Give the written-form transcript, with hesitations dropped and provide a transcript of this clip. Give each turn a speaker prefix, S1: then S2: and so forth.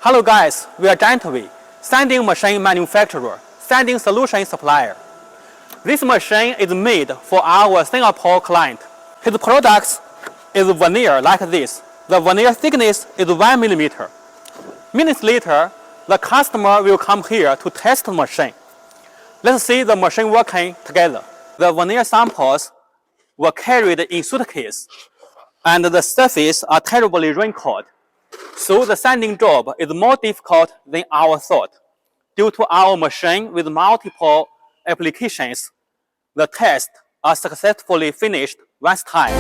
S1: Hello guys, we are Giantway, sanding machine manufacturer, sanding solution supplier. This machine is made for our Singapore client. His products is veneer like this. The veneer thickness is 1 millimeter. Minutes later, the customer will come here to test the machine. Let's see the machine working together. The veneer samples were carried in suitcase, and the surface are terribly wrinkled. So the sanding job is more difficult than our thought. Due to our machine with multiple applications, the tests are successfully finished last time.